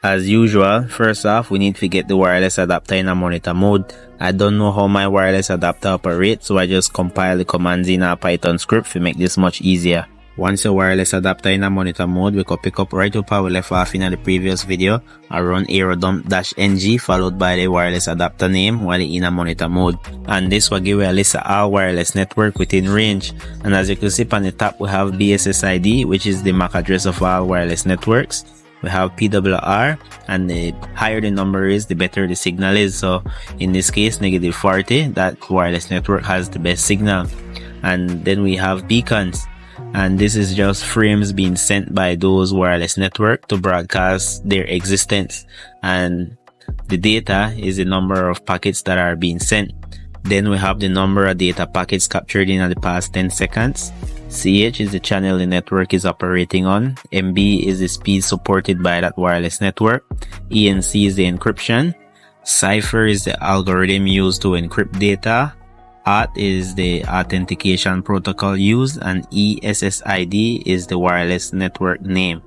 As usual, first off, we need to get the wireless adapter in a monitor mode. I don't know how my wireless adapter operates, so I just compile the commands in a Python script to make this much easier. Once your wireless adapter in a monitor mode, we could pick up right up how we left off in the previous video. I run aerodump-ng followed by the wireless adapter name while in a monitor mode. And this will give you a list of all wireless network within range. And as you can see on the top, we have BSSID, which is the MAC address of all wireless networks. We have PWR, and the higher the number is, the better the signal is. So in this case, -40, that wireless network has the best signal. And then we have beacons. And this is just frames being sent by those wireless network to broadcast their existence. And the data is the number of packets that are being sent. Then we have the number of data packets captured in the past 10 seconds. CH is the channel the network is operating on. MB is the speed supported by that wireless network. ENC is the encryption. Cipher is the algorithm used to encrypt data. Auth is the authentication protocol used, and ESSID is the wireless network name.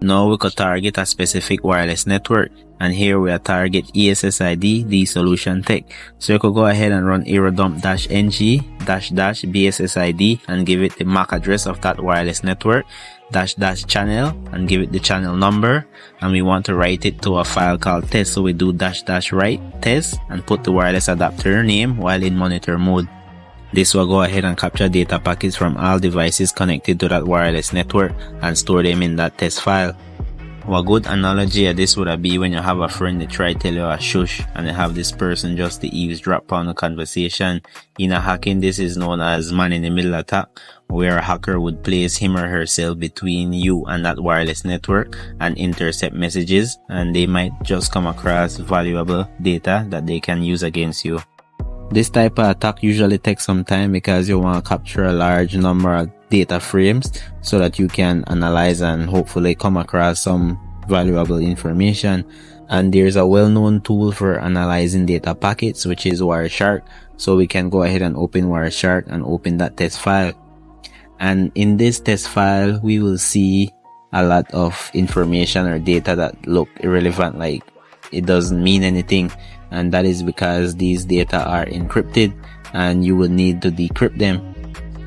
Now we could target a specific wireless network, and here we are target ESSID, the solution tech. So you could go ahead and run aerodump-ng --BSSID and give it the MAC address of that wireless network, --channel and give it the channel number, and we want to write it to a file called test. So we do --write test and put the wireless adapter name while in monitor mode. This will go ahead and capture data packets from all devices connected to that wireless network and store them in that test file. A good analogy of this would be when you have a friend that try to tell you a shush and you have this person just to eavesdrop on the conversation. In a hacking, this is known as man-in-the-middle attack, where a hacker would place him or herself between you and that wireless network and intercept messages, and they might just come across valuable data that they can use against you. This type of attack usually takes some time because you want to capture a large number of data frames so that you can analyze and hopefully come across some valuable information. And there's a well-known tool for analyzing data packets, which is Wireshark. So we can go ahead and open Wireshark and open that test file. And in this test file, we will see a lot of information or data that look irrelevant, like it doesn't mean anything. And that is because these data are encrypted and you will need to decrypt them.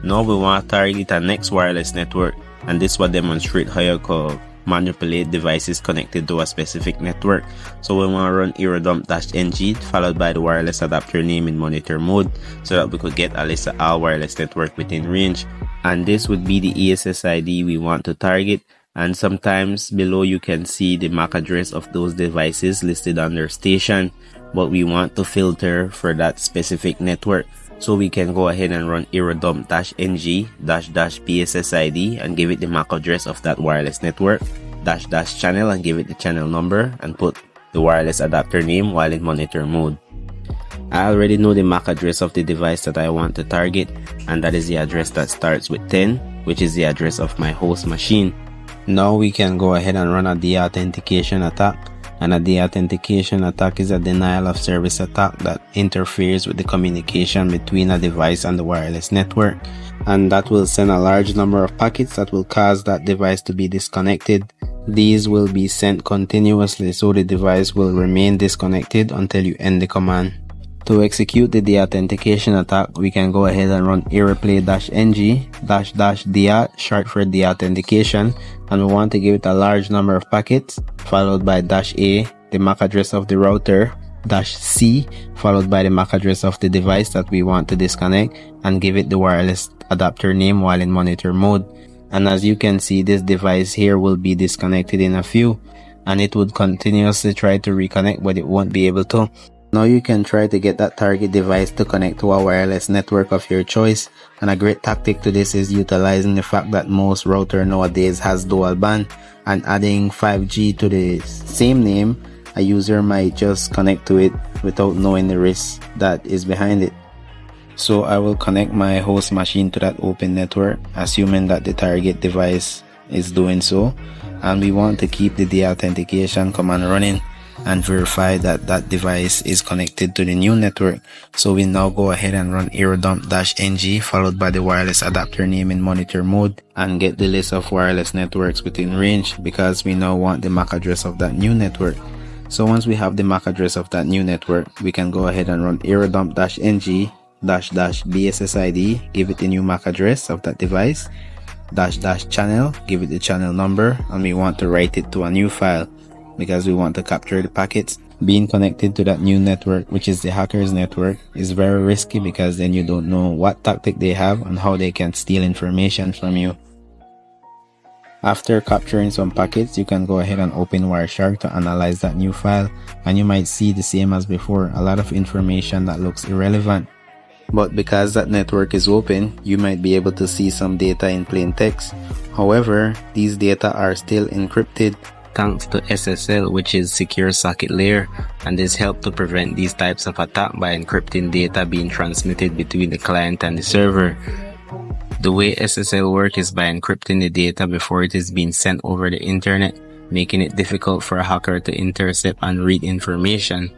Now we want to target our next wireless network, and this will demonstrate how you can manipulate devices connected to a specific network. So we want to run aerodump-ng followed by the wireless adapter name in monitor mode so that we could get a list of all wireless network within range. And this would be the ESSID we want to target. And sometimes below you can see the MAC address of those devices listed under station, but we want to filter for that specific network. So we can go ahead and run aerodump-ng --BSSID and give it the MAC address of that wireless network, --channel and give it the channel number, and put the wireless adapter name while in monitor mode. I already know the MAC address of the device that I want to target, and that is the address that starts with 10, which is the address of my host machine. Now we can go ahead and run a deauthentication attack. And a deauthentication attack is a denial of service attack that interferes with the communication between a device and the wireless network. And that will send a large number of packets that will cause that device to be disconnected. These will be sent continuously, so the device will remain disconnected until you end the command. To execute the deauthentication attack, we can go ahead and run aeroplay-ng --deauth, short for deauthentication, and we want to give it a large number of packets, followed by -a, the MAC address of the router, -c, followed by the MAC address of the device that we want to disconnect, and give it the wireless adapter name while in monitor mode. And as you can see, this device here will be disconnected in a few, and it would continuously try to reconnect, but it won't be able to. Now you can try to get that target device to connect to a wireless network of your choice, and a great tactic to this is utilizing the fact that most router nowadays has dual band, and adding 5G to the same name, a user might just connect to it without knowing the risk that is behind it. So I will connect my host machine to that open network, assuming that the target device is doing so, and we want to keep the deauthentication command running. and verify that that device is connected to the new network. So we now go ahead and run aerodump-ng followed by the wireless adapter name in monitor mode and get the list of wireless networks within range, because we now want the MAC address of that new network. So once we have the MAC address of that new network, we can go ahead and run aerodump-ng --bssid, give it the new MAC address of that device, --channel, give it the channel number, and we want to write it to a new file because we want to capture the packets. Being connected to that new network, which is the hacker's network, is very risky because then you don't know what tactic they have and how they can steal information from you. After capturing some packets, you can go ahead and open Wireshark to analyze that new file, and you might see the same as before, a lot of information that looks irrelevant. But because that network is open, you might be able to see some data in plain text. However, these data are still encrypted thanks to SSL, which is Secure Socket Layer, and this helps to prevent these types of attack by encrypting data being transmitted between the client and the server. The way SSL works is by encrypting the data before it is being sent over the internet, making it difficult for a hacker to intercept and read information.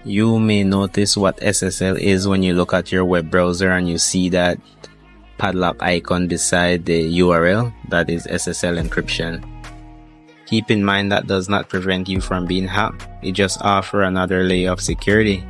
You may notice what SSL is when you look at your web browser and you see that padlock icon beside the URL. That is SSL encryption. Keep in mind that does not prevent you from being hacked. It just offers another layer of security.